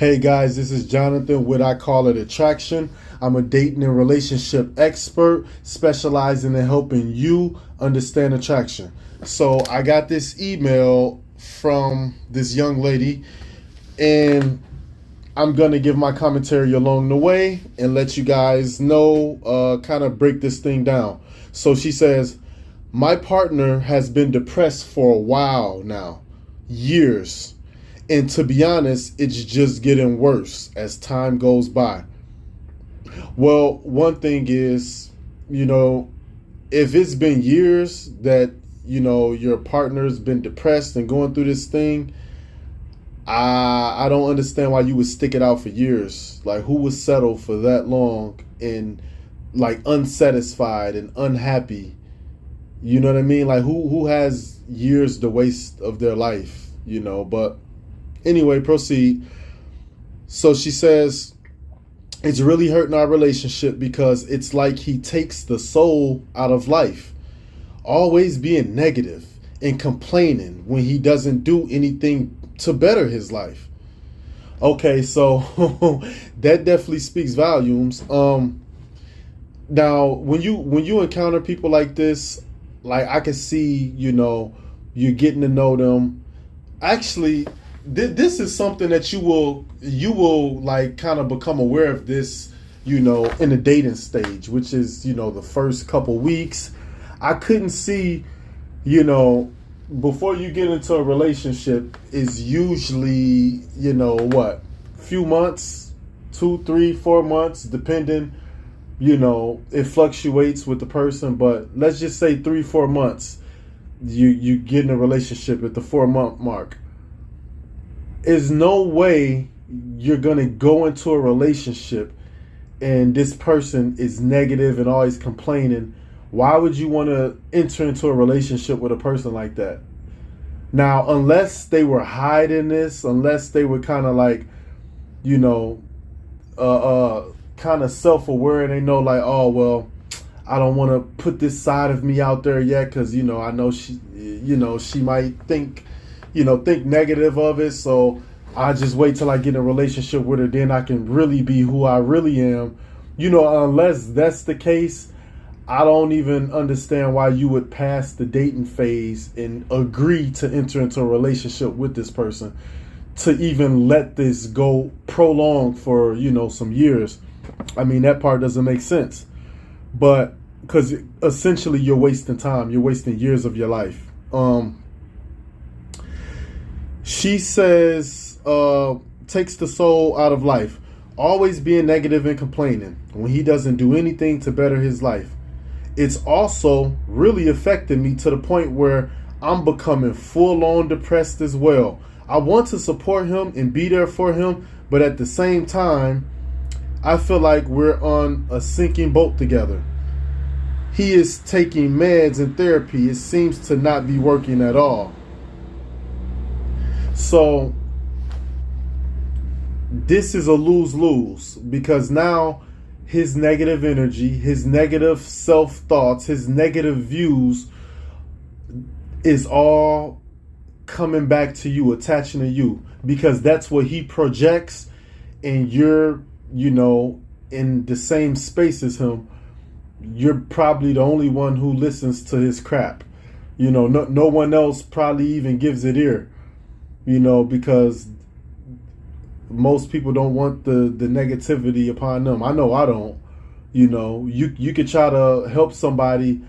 Hey guys, this is Jonathan with I Call It Attraction. I'm a dating and relationship expert specializing in helping you understand attraction. So I got this email from this young lady, and I'm going to give my commentary along the way and let you guys know, kind of break this thing down. So she says, my partner has been depressed for a while now, years. And to be honest, it's just getting worse as time goes by. Well, one thing is, if it's been years that, your partner's been depressed and going through this thing, I don't understand why you would stick it out for years. Like, who would settle for that long and, like, unsatisfied and unhappy? You know what I mean? Like, who has years to waste of their life, but anyway, proceed. So she says, it's really hurting our relationship because it's like he takes the soul out of life, always being negative and complaining when he doesn't do anything to better his life. Okay, so that definitely speaks volumes. Now, when you encounter people like this, like, I can see, you're getting to know them. Actually, this is something that you will like kind of become aware of this, in the dating stage, which is, the first couple weeks. I couldn't see, before you get into a relationship is usually, few months, 2, 3, 4 months, depending, it fluctuates with the person, but let's just say 3, 4 months, you get in a relationship at the 4-month mark. Is no way you're going to go into a relationship and this person is negative and always complaining. Why would you want to enter into a relationship with a person like that? Now, unless they were hiding this, unless they were kind of like, kind of self-aware, and they know like, oh, well, I don't want to put this side of me out there yet because, I know she might think negative of it. So I just wait till I get in a relationship with her. Then I can really be who I really am. Unless that's the case, I don't even understand why you would pass the dating phase and agree to enter into a relationship with this person, to even let this go prolong for, some years. I mean, that part doesn't make sense. But because essentially you're wasting time. You're wasting years of your life. She says, takes the soul out of life, always being negative and complaining when he doesn't do anything to better his life. It's also really affected me to the point where I'm becoming full-on depressed as well. I want to support him and be there for him, but at the same time, I feel like we're on a sinking boat together. He is taking meds and therapy. It seems to not be working at all. So this is a lose-lose, because now his negative energy, his negative self-thoughts, his negative views is all coming back to you, attaching to you, because that's what he projects, and you're, in the same space as him. You're probably the only one who listens to his crap. No one else probably even gives it ear. Because most people don't want the negativity upon them. I know I don't. You could try to help somebody,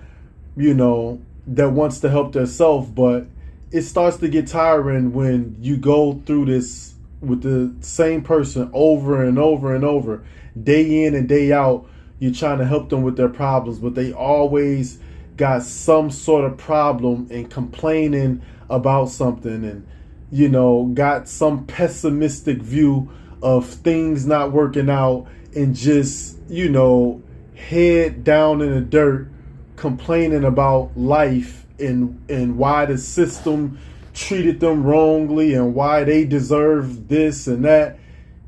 that wants to help themselves, but it starts to get tiring when you go through this with the same person over and over and over, day in and day out. You're trying to help them with their problems, but they always got some sort of problem and complaining about something, and got some pessimistic view of things not working out, and just, head down in the dirt, complaining about life and why the system treated them wrongly and why they deserve this and that.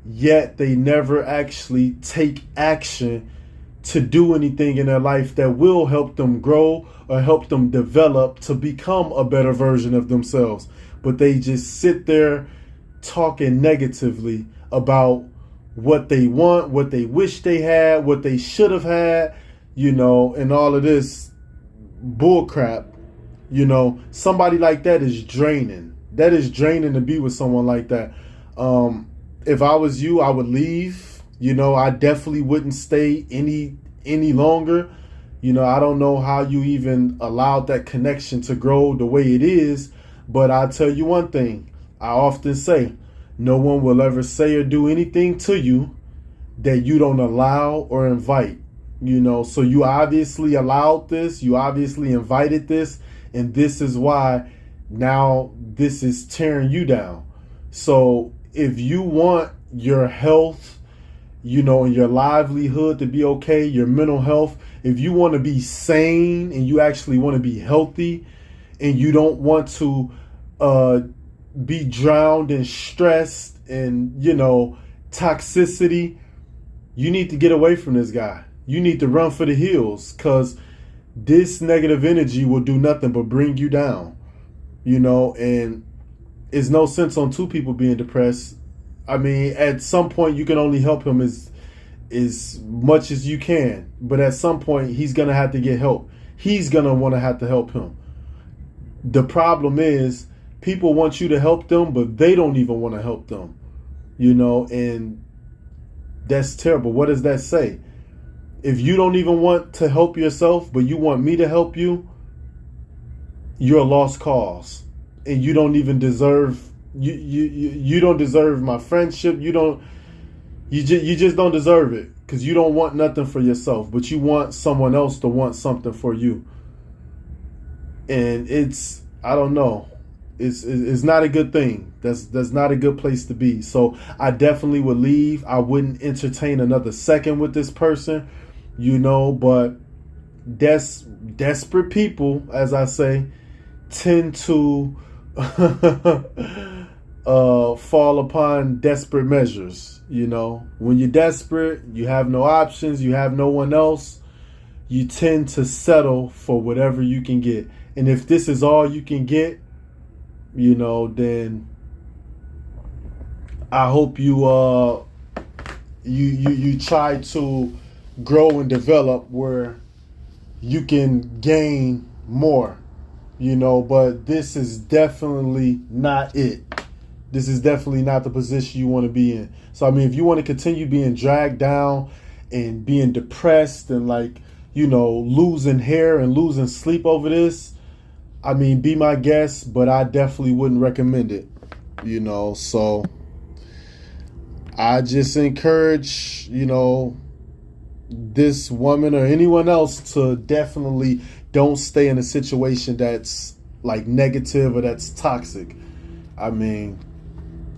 Yet they never actually take action to do anything in their life that will help them grow or help them develop to become a better version of themselves. But they just sit there talking negatively about what they want, what they wish they had, what they should have had, and all of this bull crap. Somebody like that is draining. That is draining to be with someone like that. If I was you, I would leave. I definitely wouldn't stay any longer. I don't know how you even allowed that connection to grow the way it is, but I'll tell you one thing. I often say, no one will ever say or do anything to you that you don't allow or invite. So you obviously allowed this, you obviously invited this, and this is why now this is tearing you down. So if you want your health, and your livelihood to be okay, your mental health, if you want to be sane and you actually want to be healthy and you don't want to be drowned in stress and, toxicity, you need to get away from this guy. You need to run for the hills, because this negative energy will do nothing but bring you down, and it's no sense on two people being depressed. I mean, at some point you can only help him as much as you can, but at some point he's going to have to get help. He's going to want to have to help him. The problem is people want you to help them, but they don't even want to help them, and that's terrible. What does that say? If you don't even want to help yourself, but you want me to help you, you're a lost cause, and you don't even deserve. You don't deserve my friendship. You just don't deserve it, because you don't want nothing for yourself, but you want someone else to want something for you. And I don't know. It's not a good thing. That's not a good place to be. So I definitely would leave. I wouldn't entertain another second with this person, but desperate people, as I say, tend to fall upon desperate measures. When you're desperate, you have no options, you have no one else, you tend to settle for whatever you can get. And if this is all you can get, then I hope you try to grow and develop where you can gain more, but this is definitely not it. This is definitely not the position you want to be in. So, I mean, if you want to continue being dragged down and being depressed and losing hair and losing sleep over this, I mean, be my guest, but I definitely wouldn't recommend it, so I just encourage, this woman or anyone else to definitely don't stay in a situation that's like negative or that's toxic. I mean,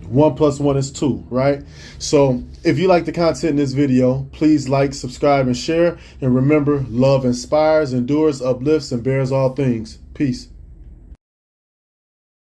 1 + 1 is 2, right? So if you like the content in this video, please like, subscribe, and share. And remember, love inspires, endures, uplifts, and bears all things. Peace.